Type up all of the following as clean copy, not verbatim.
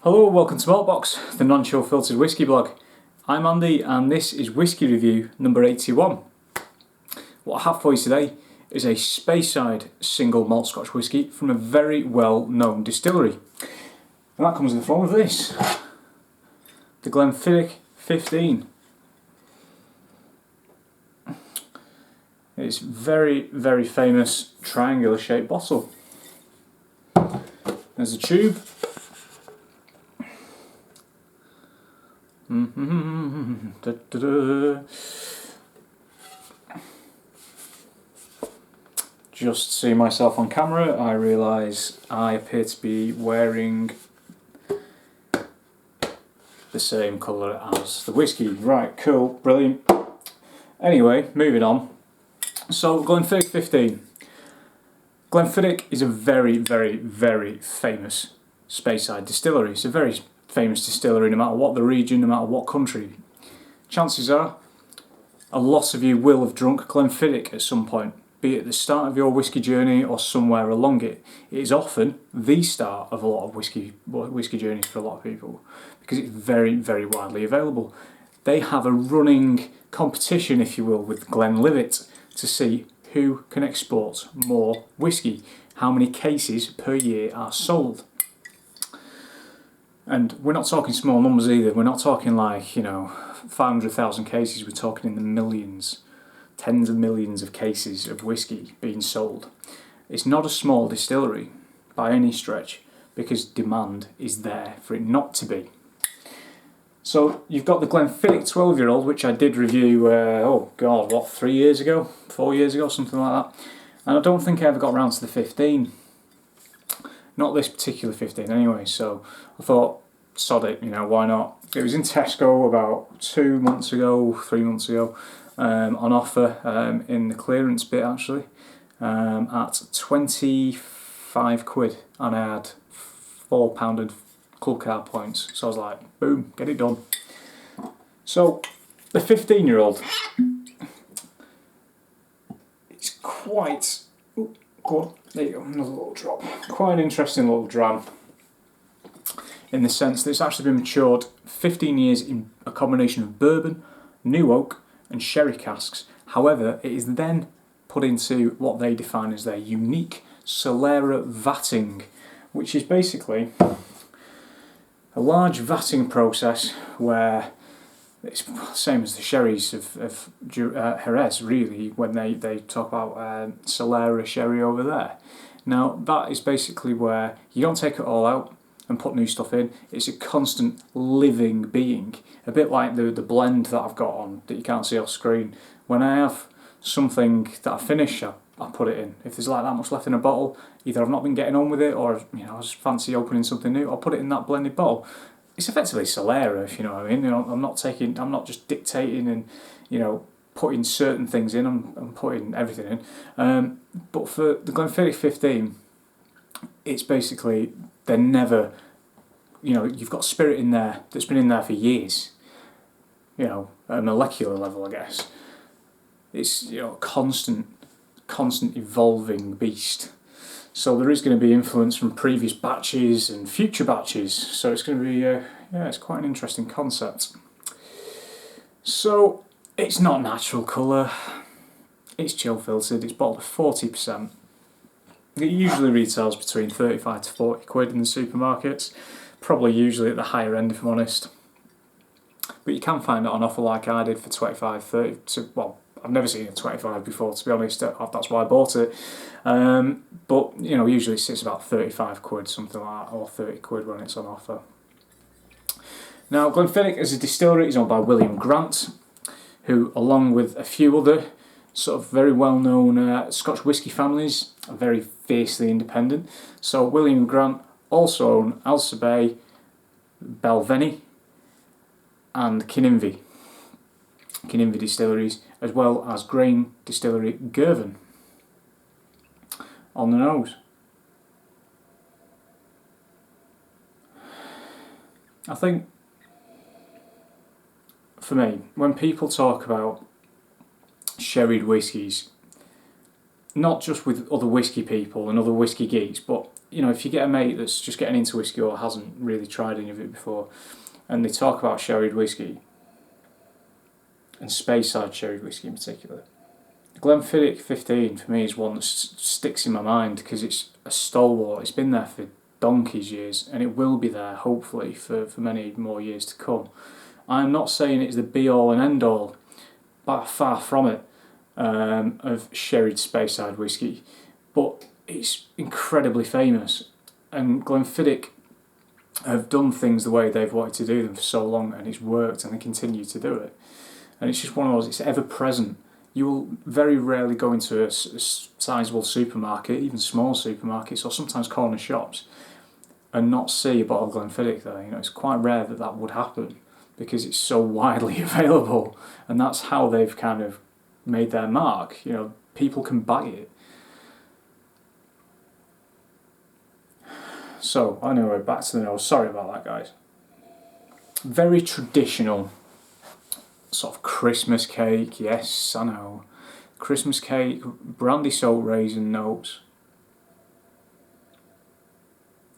Hello, welcome to Maltbox, the non-chill filtered whisky blog. I'm Andy and this is whisky review number 81. What I have for you today is a Speyside single malt Scotch whisky from a very well known distillery. And that comes in the form of this, the Glenfiddich 15. It's very, very famous triangular shaped bottle. There's a tube. Da, da, da. Just seeing myself on camera, I realise I appear to be wearing the same colour as the whisky. Right, cool, brilliant. Anyway, moving on. So, Glenfiddich 15. Glenfiddich is a very, very, very famous Speyside distillery. It's a very famous distillery no matter what the region, no matter what country. Chances are, a lot of you will have drunk Glenfiddich at some point, be it at the start of your whisky journey or somewhere along it. It is often the start of a lot of whisky journeys for a lot of people because it's very, very widely available. They have a running competition, if you will, with Glenlivet to see who can export more whisky, how many cases per year are sold. And we're not talking small numbers either. We're not talking like, 500,000 cases. We're talking in the millions, tens of millions of cases of whisky being sold. It's not a small distillery by any stretch because demand is there for it not to be. So you've got the Glenfiddich 12-year-old, which I did review, 3 years ago, 4 years ago, something like that. And I don't think I ever got around to the 15. Not this particular 15 anyway, so I thought, sod it, why not? It was in Tesco about 2 months ago, 3 months ago, on offer in the clearance bit actually, at 25 quid, and I had £4 of club card points, so I was like, boom, get it done. So, the 15-year-old, it's quite... Good. There you go, another little drop. Quite an interesting little dram in the sense that it's actually been matured 15 years in a combination of bourbon, new oak and sherry casks. However, it is then put into what they define as their unique Solera vatting, which is basically a large vatting process where it's the same as the sherries of Jerez, really, when they talk about Solera sherry over there. Now, that is basically where you don't take it all out and put new stuff in. It's a constant living being, a bit like the blend that I've got on that you can't see off screen. When I have something that I finish, I put it in. If there's like that much left in a bottle, either I've not been getting on with it or I just fancy opening something new, I'll put it in that blended bottle. It's effectively Solera, if you know what I mean. I'm not just dictating and putting certain things in. I'm putting everything in. But for the Glenfiddich 15, it's basically they're never. You've got spirit in there that's been in there for years. At a molecular level, I guess. It's constant evolving beast. So there is going to be influence from previous batches and future batches. So it's going to be, it's quite an interesting concept. So it's not natural colour. It's chill filtered. It's bottled at 40%. It usually retails between 35 to 40 quid in the supermarkets. Probably usually at the higher end, if I'm honest. But you can find it on offer like I did for 25, 30, I've never seen a 25 before, to be honest. That's why I bought it. But usually it sits about 35 quid, something like that, or 30 quid when it's on offer. Now, Glenfiddich as a distillery is owned by William Grant, who, along with a few other sort of very well-known Scotch whisky families, are very fiercely independent. So William Grant also own Ailsa Bay, Balvenie, and Kinninvie distilleries, as well as grain distillery Girvan. On the nose. I think, for me, when people talk about sherried whiskies, not just with other whisky people and other whisky geeks, but you know, if you get a mate that's just getting into whiskey or hasn't really tried any of it before, and they talk about sherried whiskey, and Speyside sherried whiskey in particular, Glenfiddich 15 for me is one that sticks in my mind because it's a stalwart. It's been there for donkey's years, and it will be there hopefully for many more years to come. I'm not saying it's the be all and end all, but far from it, of sherried Speyside whiskey, but it's incredibly famous, and Glenfiddich have done things the way they've wanted to do them for so long, and it's worked, and they continue to do it. And it's just one of those, it's ever present. You will very rarely go into a sizable supermarket, even small supermarkets, or sometimes corner shops, and not see a bottle of Glenfiddich there. You know, it's quite rare that that would happen because it's so widely available, and that's how they've kind of made their mark. You know, people can buy it. So, anyway, back to the nose. Sorry about that, guys. Very traditional sort of Christmas cake. Yes, I know. Christmas cake, brandy salt raisin notes.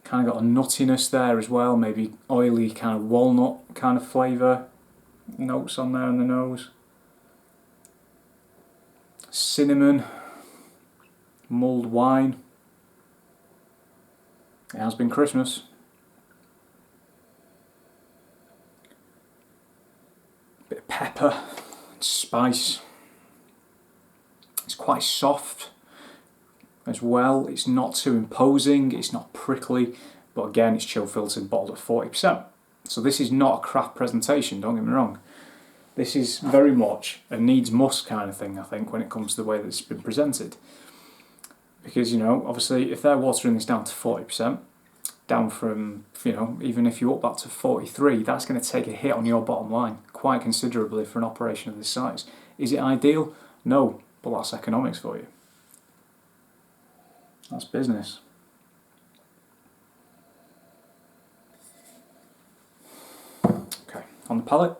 Kind of got a nuttiness there as well, maybe oily kind of walnut kind of flavour notes on there in the nose. Cinnamon, mulled wine. It has been Christmas. Bit of pepper, spice. It's quite soft as well. It's not too imposing, it's not prickly, but again, it's chill filtered, bottled at 40%. So this is not a craft presentation, don't get me wrong. This is very much a needs must kind of thing, I think, when it comes to the way that it's been presented. Because, you know, obviously if they're watering this down to 40%, down from, you know, even if you up that to 43, that's going to take a hit on your bottom line quite considerably for an operation of this size. Is it ideal? No, but that's economics for you. That's business. Okay, on the palate.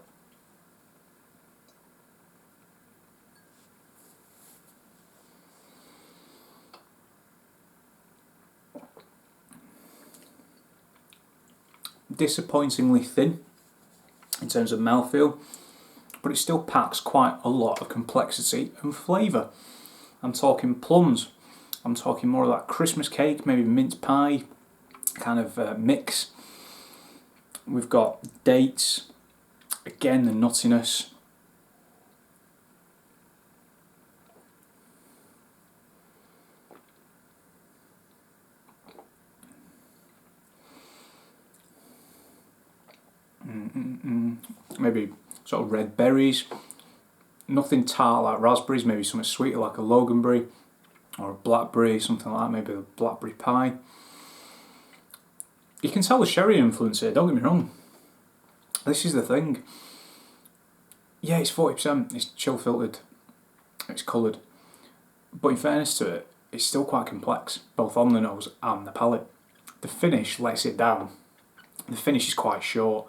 Disappointingly thin in terms of mouthfeel, but it still packs quite a lot of complexity and flavour. I'm talking plums, I'm talking more of that Christmas cake, maybe mince pie kind of mix. We've got dates, again the nuttiness. Maybe sort of red berries, nothing tart like raspberries, maybe something sweeter like a loganberry or a blackberry, something like that, maybe a blackberry pie. You can tell the sherry influence here, don't get me wrong. This is the thing. Yeah, it's 40%, it's chill filtered, it's coloured, but in fairness to it, it's still quite complex, both on the nose and the palate. The finish lets it down. The finish is quite short.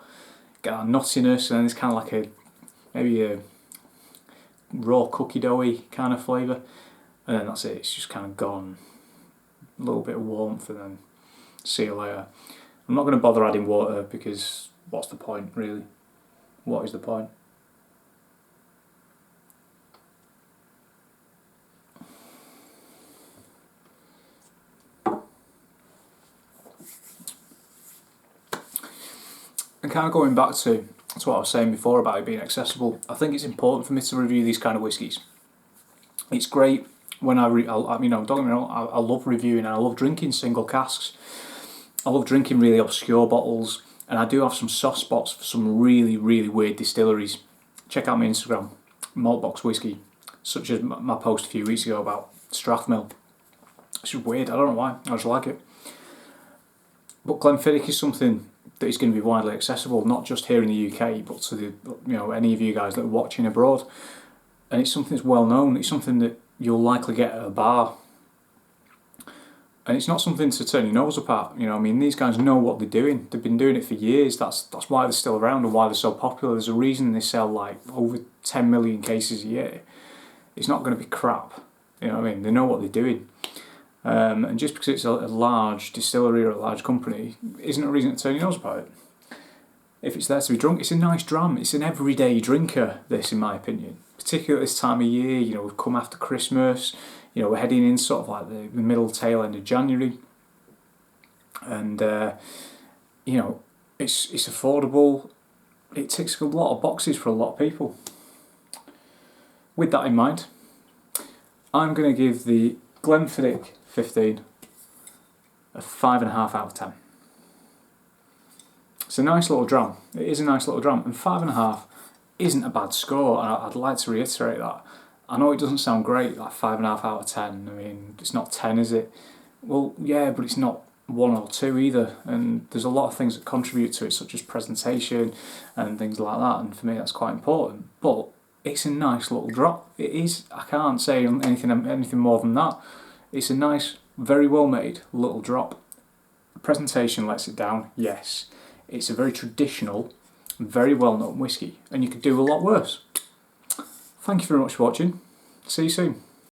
Get that nuttiness, and then it's kind of like maybe a raw cookie doughy kind of flavour, and then that's it. It's just kind of gone. A little bit of warmth, and then see you later. I'm not going to bother adding water because what's the point, really? What is the point? And kind of going back to what I was saying before about it being accessible, I think it's important for me to review these kind of whiskies. It's great when I don't get me wrong, I love reviewing and I love drinking single casks. I love drinking really obscure bottles, and I do have some soft spots for some really, really weird distilleries. Check out my Instagram, Maltbox Whisky, such as my post a few weeks ago about Strathmill. It's just weird, I don't know why, I just like it. But Glenfiddich is something that is going to be widely accessible, not just here in the UK, but to any of you guys that are watching abroad. And it's something that's well known. It's something that you'll likely get at a bar. And it's not something to turn your nose up at. You know, I mean, these guys know what they're doing. They've been doing it for years. That's why they're still around and why they're so popular. There's a reason they sell like over 10 million cases a year. It's not going to be crap. You know what I mean? They know what they're doing. And just because it's a large distillery or a large company isn't a reason to turn your nose about it. If it's there to be drunk, it's a nice dram. It's an everyday drinker, this, in my opinion. Particularly at this time of year, you know, we've come after Christmas, you know, we're heading in sort of like the middle tail end of January. And, you know, it's affordable. It ticks a lot of boxes for a lot of people. With that in mind, I'm going to give the Glenfiddich 15 a 5.5 out of 10. It's a nice little dram. It is a nice little dram, and 5.5 isn't a bad score. And I'd like to reiterate that. I know it doesn't sound great, like 5.5 out of 10. I mean, it's not 10, is it? Well, yeah, but it's not 1 or 2 either. And there's a lot of things that contribute to it, such as presentation and things like that. And for me, that's quite important. But it's a nice little drop. It is. I can't say anything more than that. It's a nice, very well made little drop. The presentation lets it down, yes. It's a very traditional, very well known whiskey, and you could do a lot worse. Thank you very much for watching. See you soon.